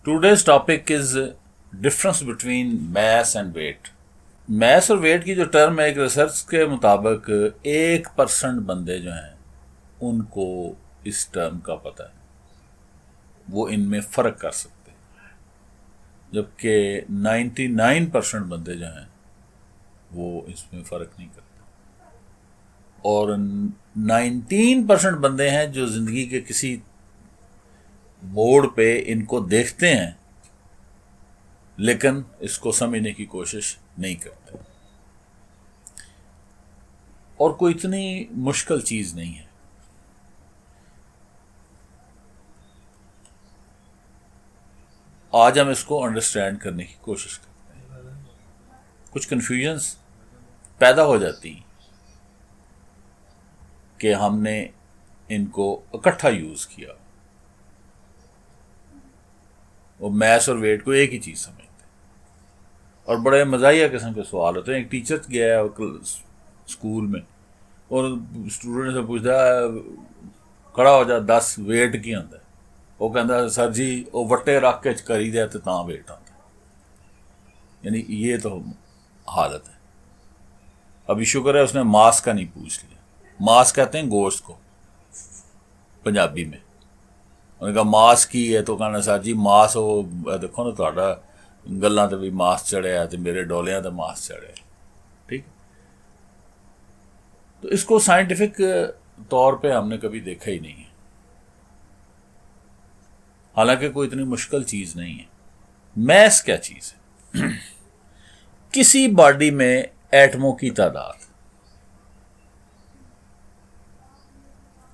Today's topic is difference between mass and weight. Mass और weight की जो term है, एक रिसर्च के मुताबिक 1% बंदे जो हैं उनको इस टर्म का पता है, वो इनमें फ़र्क कर सकते हैं, जबकि 99% बंदे जो हैं वो इसमें फ़र्क नहीं करते, और 19% बंदे हैं जो ज़िंदगी के किसी मोड़ पे इनको देखते हैं लेकिन इसको समझने की कोशिश नहीं करते। और कोई इतनी मुश्किल चीज़ नहीं है। आज हम इसको अंडरस्टैंड करने की कोशिश करते हैं। कुछ कन्फ्यूजन्स पैदा हो जाती हैं कि हमने इनको इकट्ठा यूज़ किया और मैथ्स और वेट को एक ही चीज़ समझते हैं, और बड़े मज़ाहिया किस्म के सवाल होते हैं। एक टीचर गया है स्कूल में और स्टूडेंट से पूछता है, खड़ा हो जा, 10 वेट की होंदा है। वो कहता सर जी वो वट्टे रख के करी दे तो तां वेट आता। यानी ये तो हालत है। अभी शुक्र है उसने मांस का नहीं पूछ लिया। मांस कहते हैं गोश्त को पंजाबी में। उन्होंने कहा मांस की है तो कहना सर जी मांस वो देखो ना थोड़ा गल्लां ते भी मांस चढ़िया तो मेरे डोलियां ते मांस चढ़िया। ठीक, तो इसको साइंटिफिक तौर पे हमने कभी देखा ही नहीं है, हालांकि कोई इतनी मुश्किल चीज नहीं है। मैस क्या चीज है? किसी बॉडी में एटमों की तादाद,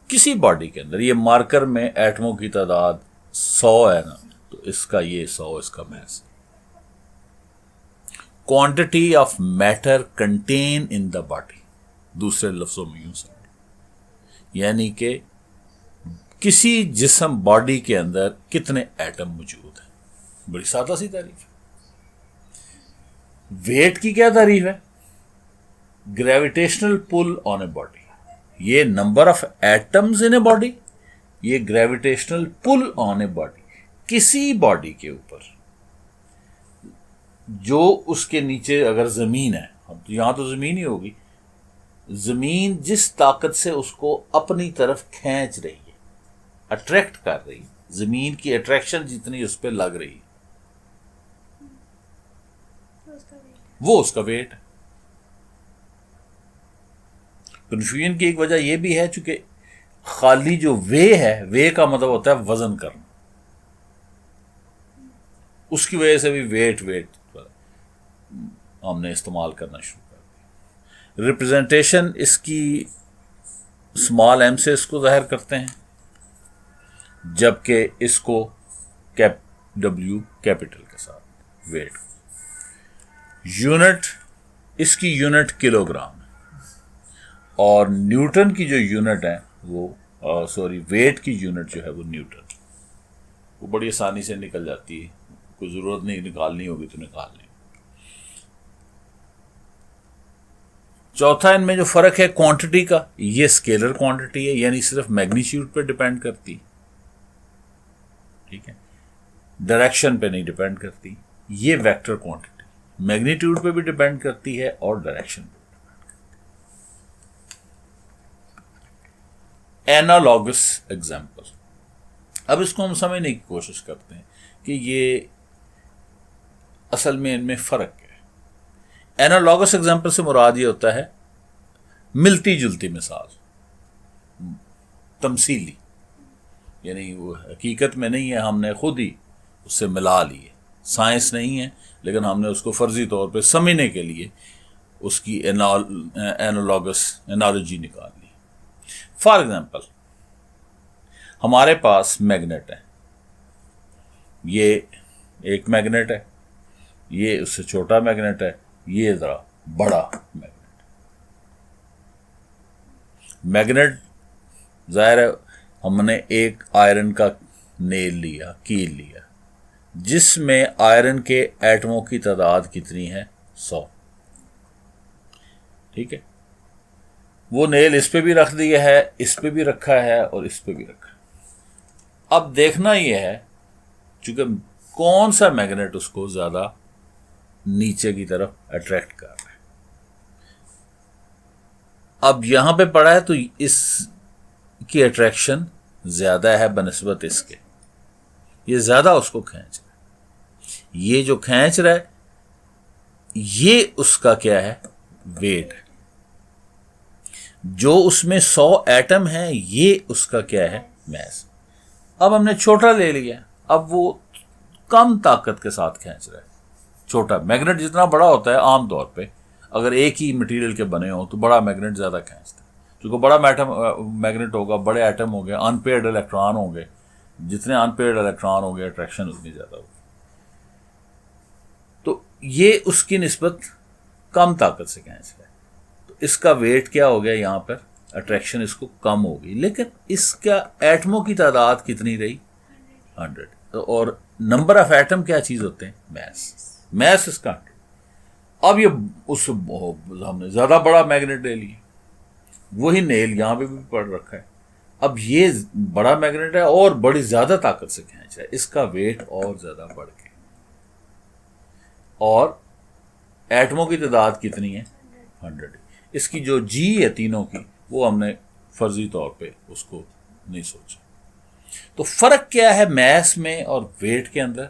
किसी बॉडी के अंदर ये मार्कर में एटमों की तादाद 100 है ना, तो इसका ये 100 इसका mass. Quantity of matter contain in the body, दूसरे लफ्जों में यूं समझ, यानी कि किसी जिस्म बॉडी के अंदर कितने एटम मौजूद हैं। बड़ी सादा सी तारीफ है। वेट की क्या तारीफ है? Gravitational pull on a body. ये number of atoms in a body, ये gravitational pull on a body, किसी बॉडी के ऊपर जो उसके नीचे अगर जमीन है, तो यहां तो जमीन ही होगी, जमीन जिस ताकत से उसको अपनी तरफ खींच रही है, अट्रैक्ट कर रही है, जमीन की अट्रैक्शन जितनी उस पर लग रही है, वो उसका वेट है। कन्फ्यूजन की एक वजह यह भी है चूंकि खाली जो वे है, वे का मतलब होता है वजन करना, उसकी वजह से भी वेट हमने इस्तेमाल करना शुरू कर दिया। रिप्रेजेंटेशन इसकी स्मॉल एम से इसको जाहिर करते हैं, जबकि इसको W कैपिटल के साथ वेट। यूनिट, इसकी यूनिट किलोग्राम है, और न्यूटन की जो यूनिट है वो वेट की यूनिट जो है वो न्यूटन। वो बड़ी आसानी से निकल जाती है, कोई ज़रूरत नहीं निकालनी होगी तो निकाल लें। चौथा इनमें जो फ़र्क है क्वांटिटी का, ये स्केलर क्वांटिटी है, यानी सिर्फ मैग्नीट्यूड पे डिपेंड करती। ठीक है, डायरेक्शन पे नहीं डिपेंड करती। ये वेक्टर क्वांटिटी मैग्नीट्यूड पे भी डिपेंड करती है और डायरेक्शन पे। एनालॉगस एग्जाम्पल, अब इसको हम समझने की कोशिश करते हैं कि ये असल में इनमें फ़र्क है। एनालॉगस एग्जाम्पल से मुराद ये होता है मिलती जुलती मिसाल, तमसीली, यानी वो हकीकत में नहीं है, हमने खुद ही उससे मिला ली है। साइंस नहीं है लेकिन हमने उसको फर्जी तौर पे समझने के लिए उसकी एनालॉजी निकाल ली। फॉर एग्जाम्पल, हमारे पास मैग्नेट है, ये एक मैग्नेट है, ये उससे छोटा मैग्नेट है, ये जरा बड़ा मैग्नेट। मैग्नेट जाहिर है हमने एक आयरन का नेल लिया, कील लिया, जिसमें आयरन के एटमों की तादाद कितनी है? 100। ठीक है, वो नेल इस पे भी रख दिया है, इस पे भी रखा है और इस पे भी रखा है। अब देखना यह है, चूंकि कौन सा मैग्नेट उसको ज्यादा नीचे की तरफ अट्रैक्ट कर रहा है। अब यहां पे पड़ा है तो इसकी अट्रैक्शन ज्यादा है बनिस्बत इसके, ये ज्यादा उसको खींच रहा है। ये जो खींच रहा है ये उसका क्या है, वेट है। जो उसमें 100 एटम है ये उसका क्या है, मैस। अब हमने छोटा ले लिया, अब वो कम ताकत के साथ खींच रहा है। छोटा मैग्नेट जितना बड़ा होता है आमतौर पे, अगर एक ही मटेरियल के बने हो तो बड़ा मैग्नेट ज्यादा खींचता है, क्योंकि बड़ा मैग्नेट होगा, बड़े एटम होंगे, अनपेयर्ड इलेक्ट्रॉन होंगे, जितने अनपेयर्ड इलेक्ट्रॉन होंगे अट्रैक्शन उतनी ज्यादा होगी। तो ये उसकी निस्बत कम ताकत से खींच रहा है, तो इसका वेट क्या हो गया, यहां पर अट्रैक्शन इसको कम होगी। लेकिन इसका एटमों की तादाद कितनी रही, 100। तो और नंबर ऑफ एटम क्या चीज होते हैं, मैस इसका। अब ये उस हमने ज्यादा बड़ा मैग्नेट ले लिया, वही नेल यहां पे भी पड़ रखा है। अब ये बड़ा मैग्नेट है और बड़ी ज्यादा ताकत से खींच रहा है, इसका वेट और ज्यादा बढ़ गया, और एटमों की तादाद कितनी है, 100। इसकी जो जी है तीनों की, वो हमने फर्जी तौर पे उसको नहीं सोचा। तो फर्क क्या है मैस में और वेट के अंदर।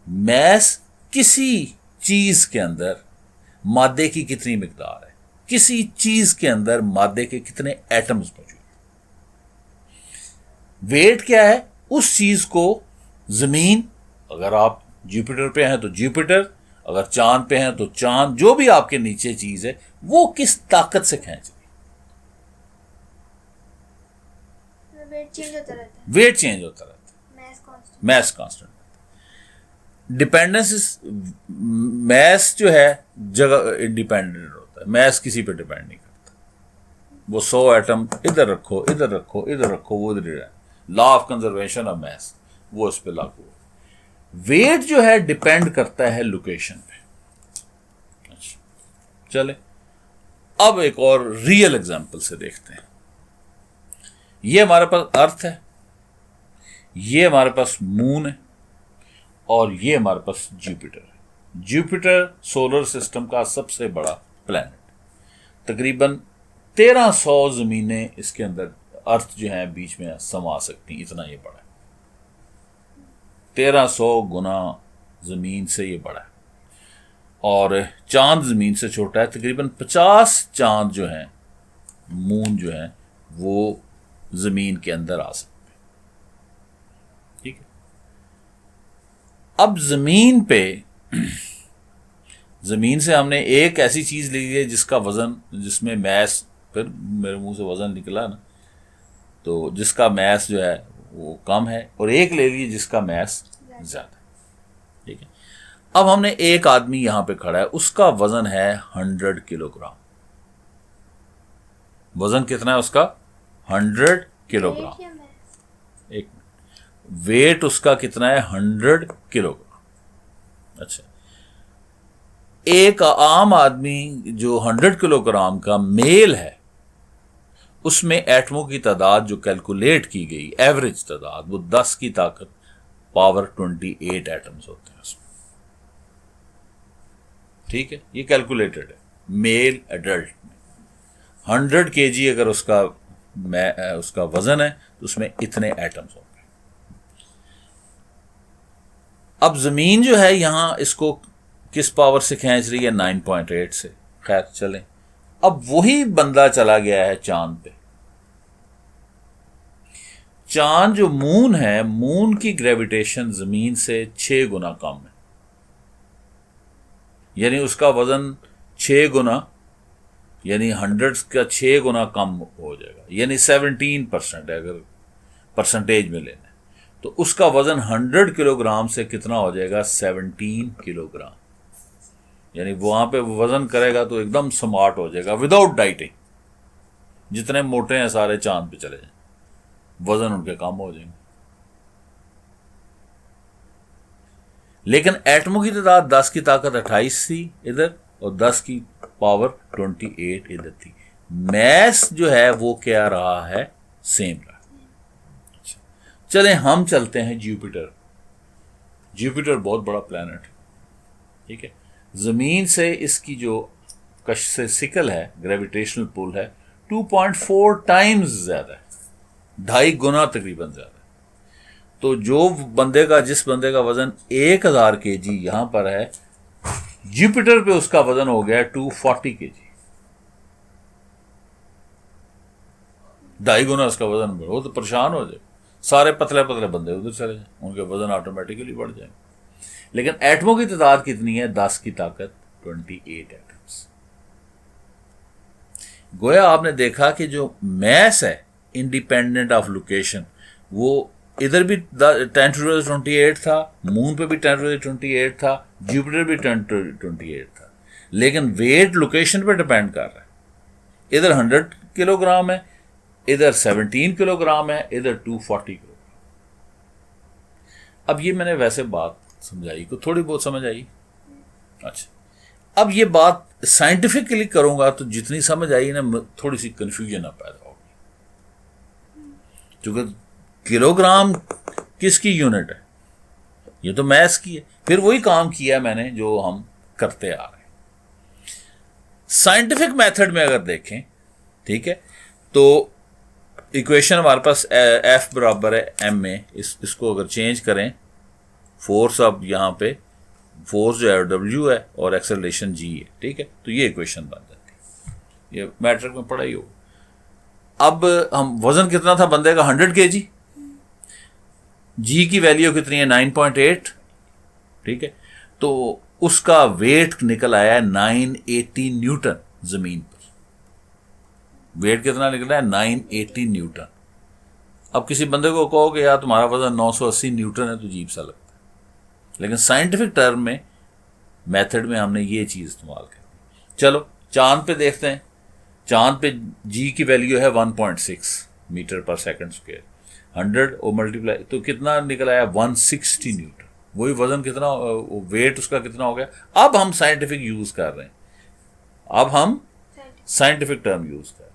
मैस किसी चीज के अंदर मादे की कितनी मिकदार है, किसी चीज के अंदर मादे के कितने एटम्स मौजूद। वेट क्या है, उस चीज को जमीन, अगर आप जुपिटर पे हैं तो जुपिटर, अगर चांद पे हैं तो चांद, जो भी आपके नीचे चीज है वो किस ताकत से खींच रही। वेट चेंज होता रहता है, वेट चेंज होता रहता है, मैस कांस्टेंट। डिपेंडेंस, मैस जो है जगह इंडिपेंडेंट होता है, मैस किसी पे डिपेंड नहीं करता। वो 100 एटम इधर रखो, इधर रखो, इधर रखो, वो इधर है। Law of conservation of mass वो उस पर लागू है। वेट जो है डिपेंड करता है लोकेशन पे। अच्छा, चले अब एक और रियल एग्जांपल से देखते हैं। ये हमारे पास अर्थ है, ये हमारे पास मून है, और ये हमारे पास जुपिटर है। जुपिटर सोलर सिस्टम का सबसे बड़ा प्लैनेट, तकरीबन 1300 जमीनें इसके अंदर, अर्थ जो है बीच में समा सकती, इतना ये बड़ा है। 1300 गुना जमीन से ये बड़ा है, और चांद जमीन से छोटा है। तकरीबन 50 चांद जो हैं, मून जो है, वो जमीन के अंदर आ सकते हैं। ठीक है, अब जमीन पे जमीन से हमने एक ऐसी चीज ली है जिसका वजन, जिसमें मैस, फिर मेरे मुंह से वजन निकला ना, तो जिसका मैस जो है वो कम है, और एक ले ली जिसका मैस ज्यादा। ठीक है, अब हमने एक आदमी यहां पे खड़ा है, उसका वजन है 100 किलोग्राम। वजन कितना है उसका, 100 किलोग्राम। एक वेट उसका कितना है, 100 किलोग्राम। अच्छा, एक आम आदमी जो 100 किलोग्राम का मेल है, उसमें एटमों की तादाद जो कैलकुलेट की गई, एवरेज तादाद, वो 10 की ताकत पावर 28 एटम्स होते हैं उसमें। ठीक है, ये कैलकुलेटेड है मेल एडल्ट में। 100 केजी अगर उसका वजन है तो उसमें इतने एटम्स होंगे। अब जमीन जो है यहां इसको किस पावर से खींच रही है, 9.8 से। खैर चलें, अब वही बंदा चला गया है चांद पे। चांद जो मून है, मून की ग्रेविटेशन जमीन से 6 गुना कम है, यानी उसका वजन 6 गुना, यानी 100 का 6 गुना कम हो जाएगा, यानी 17% है अगर परसेंटेज में लेना है, तो उसका वजन 100 किलोग्राम से कितना हो जाएगा, 17 किलोग्राम। यानी वहां पे वजन करेगा तो एकदम स्मार्ट हो जाएगा विदाउट डाइटिंग। जितने मोटे हैं सारे चांद पे चले जाएं, वजन उनके कम हो जाएंगे। लेकिन एटमों की तादाद 10 की ताकत 28 थी इधर, और 10 की पावर 28 इधर थी। मैस जो है वो क्या रहा है, सेम रहा। चलें हम चलते हैं जुपिटर। जुपिटर बहुत बड़ा प्लैनेट है, ठीक है। ज़मीन से इसकी जो कश से सिकल है, ग्रेविटेशनल पुल है, 2.4 टाइम्स ज़्यादा है, 2.5 गुना तकरीबन ज़्यादा है। तो जिस बंदे का वजन 1000 kg यहां पर है, जुपिटर पे उसका वजन हो गया 240 kg, 2.5 गुना उसका वजन बढ़, वो तो परेशान हो जाए। सारे पतले पतले बंदे उधर चले जाए, उनके वजन ऑटोमेटिकली बढ़ जाए। लेकिन एटमों की तादाद कितनी है? 10 की ताकत 28 एटम्स। गोया आपने देखा कि जो मैस है इंडिपेंडेंट ऑफ लोकेशन, वो इधर भी 10⁻28 था, मून पे भी 10⁻28 था, जुपिटर भी 10⁻28 था, लेकिन वेट लोकेशन पे डिपेंड कर रहा है। इधर 100 किलोग्राम है, इधर 17 किलोग्राम है, इधर 240 किलोग्राम। अब ये मैंने वैसे बात समझाई को थोड़ी बहुत समझ आई। अच्छा, अब ये बात साइंटिफिकली करूंगा तो जितनी समझ आई ना, थोड़ी सी कंफ्यूजन ना पैदा होगी, क्योंकि किलोग्राम किसकी यूनिट है? ये तो मैथ्स की है। फिर वही काम किया मैंने जो हम करते आ रहे हैं। साइंटिफिक मेथड में अगर देखें, ठीक है, तो इक्वेशन हमारे पास F बराबर है m में, इसको अगर चेंज करें, फोर्स अब यहाँ पे फोर्स जो है W है और एक्सेलरेशन G है, ठीक है, तो ये इक्वेशन बन जाती है। ये मैट्रिक में पढ़ा ही होगा। अब हम वजन कितना था बंदे का? 100 kg। G की वैल्यू कितनी है? 9.8, ठीक है, तो उसका वेट निकल आया 980 न्यूटन। जमीन पर वेट कितना निकला है? 980 न्यूटन। अब किसी बंदे को कहो कि यार तुम्हारा वजन 980 न्यूटन है, तो अजीब सा लगता है, लेकिन साइंटिफिक टर्म में, मेथड में हमने ये चीज इस्तेमाल की। चलो चांद पे देखते हैं। चांद पे G की वैल्यू है 1.6 मीटर पर सेकंड स्क्वायर। 100 और मल्टीप्लाई तो कितना निकल आया? 160 न्यूटन। वही वजन कितना, वेट उसका कितना हो गया? अब हम साइंटिफिक यूज कर रहे हैं, अब हम साइंटिफिक टर्म यूज कर रहे हैं।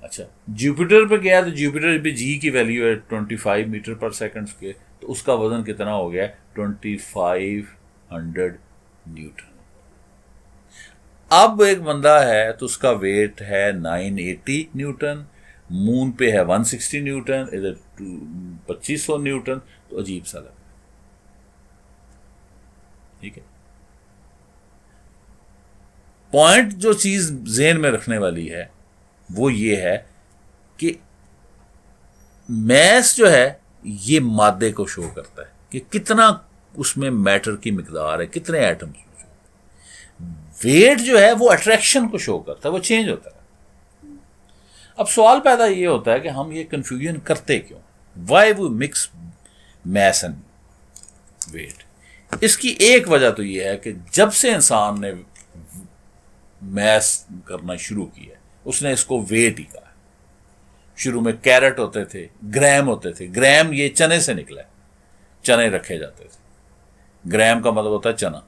अच्छा, जुपिटर पे गया तो जुपिटर पे G की वैल्यू है 25 मीटर पर सेकंड स्क्वायर, तो उसका वजन कितना हो गया? 2500 न्यूटन। अब एक बंदा है तो उसका वेट है 980 न्यूटन, मून पे है 160 न्यूटन, इधर 2500 न्यूटन, तो अजीब सा लगा, ठीक है। पॉइंट जो चीज जेहन में रखने वाली है वो ये है कि मैस जो है ये मादे को शो करता है कि कितना उसमें मैटर की मिकदार है, कितने एटम्स। वेट जो है वो अट्रैक्शन को शो करता है, वो चेंज होता है। अब सवाल पैदा ये होता है कि हम ये कंफ्यूजन करते क्यों? Why we mix mass and weight? इसकी एक वजह तो ये है कि जब से इंसान ने मैस करना शुरू किया, उसने इसको वेट ही कहा। शुरू में कैरेट होते थे, ग्राम होते थे। ग्राम ये चने से निकला है, चने रखे जाते थे। ग्राम का मतलब होता है चना।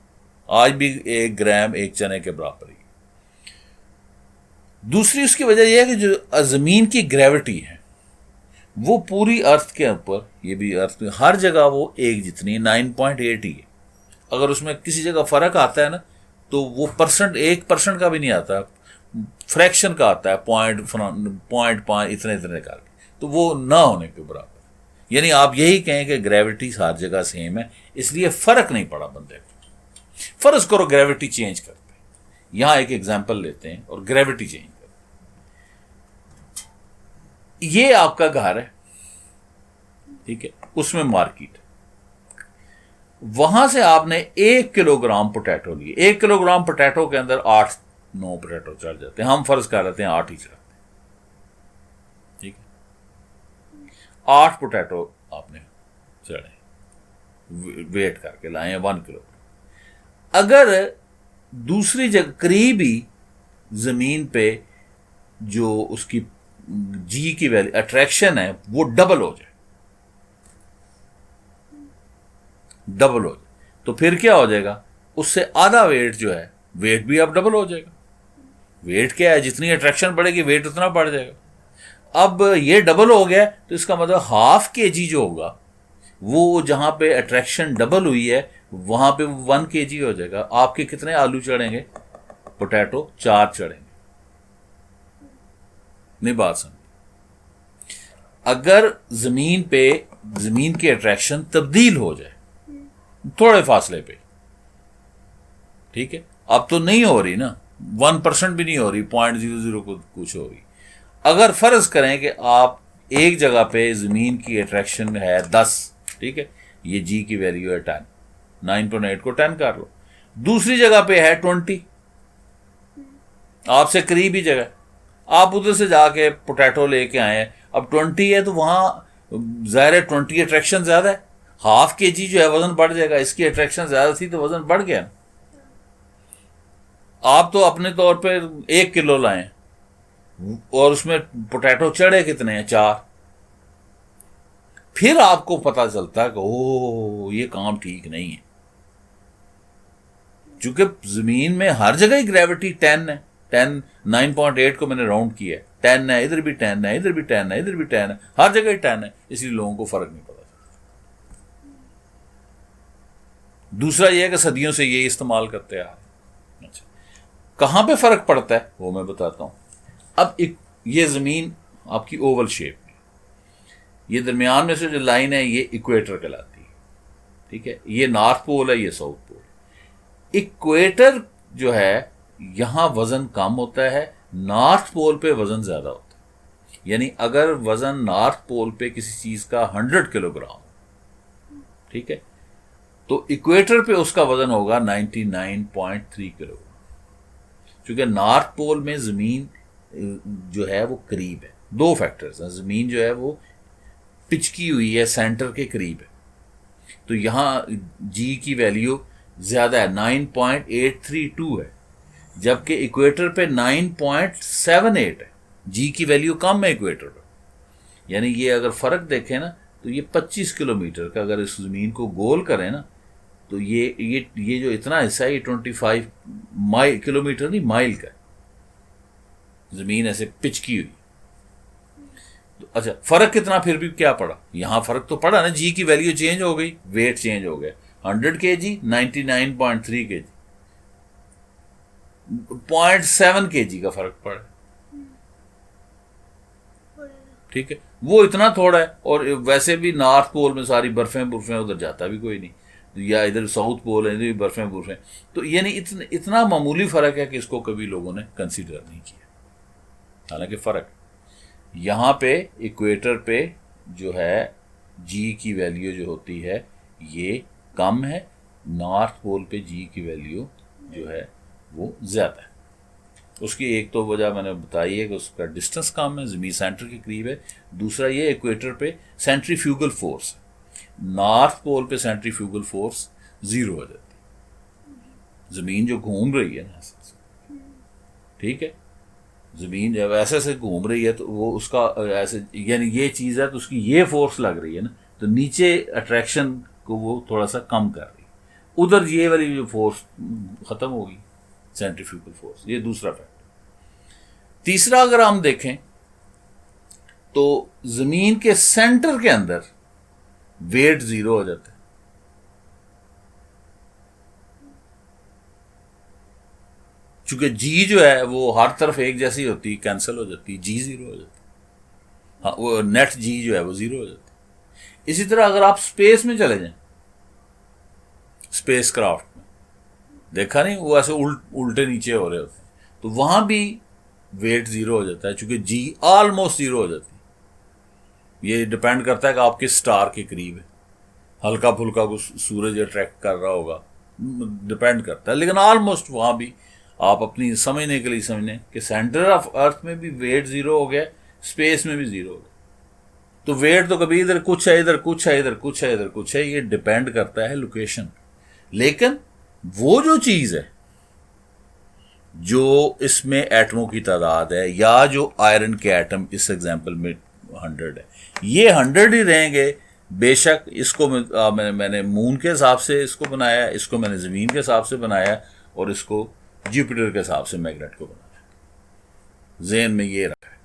आज भी 1 ग्राम 1 चने के बराबर ही। दूसरी उसकी वजह यह है कि जो जमीन की ग्रेविटी है वो पूरी अर्थ के ऊपर, ये भी अर्थ में हर जगह वो एक जितनी 9.8 ही है। अगर उसमें किसी जगह फर्क आता है ना, तो वो 1% का भी नहीं आता, फ्रैक्शन का आता है, 0.5 इतने का, तो वो ना होने के बराबर। यानी आप यही कहें कि ग्रेविटी हर जगह सेम है, इसलिए फर्क नहीं पड़ा बंदे को। फर्ज करो ग्रेविटी चेंज करते हैं, यहां एक एग्जांपल लेते हैं और ग्रेविटी चेंज करते हैं। ये आपका घर है, ठीक है, उसमें मार्केट, वहां से आपने 1 किलोग्राम पोटैटो लिए। 1 किलोग्राम पोटैटो के अंदर 8-9 पोटैटो चढ़ जाते हैं, हम फर्ज कर लेते हैं 8 ही चढ़ते हैं, ठीक है। 8 पोटैटो आपने चढ़े, वेट करके लाए हैं 1 किलो। अगर दूसरी जगह करीब ही जमीन पे जो उसकी G की वैल्यू अट्रैक्शन है वो डबल हो जाए, तो फिर क्या हो जाएगा? उससे आधा वेट जो है, वेट भी अब डबल हो जाएगा। वेट क्या है? जितनी अट्रैक्शन बढ़ेगी वेट उतना बढ़ जाएगा। अब ये डबल हो गया तो इसका मतलब ½ kg जो होगा वो जहां पे अट्रैक्शन डबल हुई है वहां पे 1 kg हो जाएगा। आपके कितने आलू चढ़ेंगे? पोटैटो 4 चढ़ेंगे। नहीं बात समझ? अगर जमीन की अट्रैक्शन तब्दील हो जाए थोड़े फासले पे, ठीक है, अब तो नहीं हो रही ना, 1% भी नहीं हो रही, 0.00 कुछ हो रही। अगर फर्ज करें कि आप एक जगह पे जमीन की अट्रैक्शन है 10, ठीक है, ये जी की वैल्यू है 10, 9.8 को 10 कर लो, दूसरी जगह पे है 20, आपसे करीबी जगह, आप उधर से जाके पोटैटो लेके आए हैं, अब 20 है तो वहां जाहिर है 20 अट्रैक्शन ज्यादा है, 0.5 kg जो है वजन बढ़ जाएगा, इसकी अट्रैक्शन ज्यादा थी तो वजन बढ़ गया। आप तो अपने तौर पे 1 किलो लाए और उसमें पोटैटो चढ़े कितने हैं? 4। फिर आपको पता चलता है कि ओ ये काम ठीक नहीं है, क्योंकि जमीन में हर जगह ही ग्रेविटी 10 है। 10 9.8 को मैंने राउंड किया है, 10 है, इधर भी 10 है, इधर भी 10 है, इधर भी 10 है, हर जगह ही 10 है, इसलिए लोगों को फर्क नहीं पता। दूसरा यह है कि सदियों से ये इस्तेमाल करते आ रहे हैं। अच्छा, कहां पे फर्क पड़ता है वो मैं बताता हूं। अब ये जमीन आपकी ओवल शेप में, ये दरमियान में से जो लाइन है ये इक्वेटर कहलाती है, ठीक है, ये नॉर्थ पोल है, ये साउथ पोल। इक्वेटर जो है यहां वजन कम होता है, नॉर्थ पोल पे वजन ज्यादा होता है। यानी अगर वजन नॉर्थ पोल पे किसी चीज का 100 किलोग्राम, ठीक है, तो इक्वेटर पे उसका वजन होगा 99.3 किलोग्राम। क्योंकि नॉर्थ पोल में जमीन जो है वो करीब है, 2 फैक्टर्स हैं, जमीन जो है वो पिचकी हुई है, सेंटर के करीब है, तो यहां जी की वैल्यू ज्यादा है, 9.832 है, जबकि इक्वेटर पे 9.78 है, जी की वैल्यू कम है इक्वेटर पर। यानी ये अगर फर्क देखें ना तो ये 25 किलोमीटर का अगर इस जमीन को गोल करें ना तो ये जो इतना हिस्सा है ये 25 किलोमीटर नहीं माइल का, जमीन ऐसे पिचकी हुई। तो अच्छा, फर्क कितना फिर भी क्या पड़ा? यहां फर्क तो पड़ा ना, जी की वैल्यू चेंज हो गई, वेट चेंज हो गया, 100 kg 99.3 kg, 0.7 kg का फर्क पड़ा, ठीक है, वो इतना थोड़ा है। और वैसे भी नॉर्थ पोल में सारी बर्फें उधर जाता भी कोई नहीं, या इधर साउथ पोल है इधर भी बर्फें, तो यानी इतना मामूली फर्क है कि इसको कभी लोगों ने कंसीडर नहीं किया। हालांकि फर्क यहां पे इक्वेटर पे जो है जी की वैल्यू जो होती है ये कम है, नॉर्थ पोल पे जी की वैल्यू जो है वो ज्यादा है। उसकी एक तो वजह मैंने बताई है कि उसका डिस्टेंस कम है, जमीन सेंटर के करीब है। दूसरा ये इक्वेटर पे सेंट्रीफ्यूगल फोर्स, नॉर्थ पोल पे सेंट्रीफ्यूगल फोर्स 0 हो जाती है, जमीन जो घूम रही है ना, ठीक है, जमीन जब ऐसे से घूम रही है तो वो उसका ऐसे, यानी ये चीज है तो उसकी ये फोर्स लग रही है ना, तो नीचे अट्रैक्शन को वो थोड़ा सा कम कर रही है, उधर ये वाली जो फोर्स खत्म होगी, सेंट्रीफ्यूगल फोर्स। ये दूसरा फैक्टर। तीसरा अगर हम देखें तो जमीन के सेंटर के अंदर वेट 0 हो जाता है, चूंकि जी जो है वो हर तरफ एक जैसी होती है, कैंसिल हो जाती है, जी 0 हो जाती है, हाँ वो नेट जी जो है वो 0 हो जाती है। इसी तरह अगर आप स्पेस में चले जाएं, स्पेस क्राफ्ट में देखा नहीं, वो ऐसे उल्टे नीचे हो रहे होते हैं, तो वहां भी वेट 0 हो जाता है, चूंकि जी ऑलमोस्ट 0 हो जाती है। ये डिपेंड करता है कि आप किस स्टार के करीब है, हल्का फुल्का कुछ सूरज अट्रैक्ट कर रहा होगा, डिपेंड करता है, लेकिन ऑलमोस्ट वहां भी आप अपनी समझने के लिए समझने कि सेंटर ऑफ अर्थ में भी वेट 0 हो गया, स्पेस में भी 0 हो गया। तो वेट तो कभी इधर कुछ है, इधर कुछ है, इधर कुछ है, इधर कुछ है, ये डिपेंड करता है लोकेशन। लेकिन वो जो चीज है जो इसमें एटमों की तादाद है, या जो आयरन के एटम इस एग्जांपल में 100 है, ये 100 ही रहेंगे। बेशक इसको मैंने मून के हिसाब से इसको बनाया, इसको मैंने जमीन के हिसाब से बनाया, और इसको जुपिटर के हिसाब से मैग्नेट को बनाया, ज़हन में ये रखा है।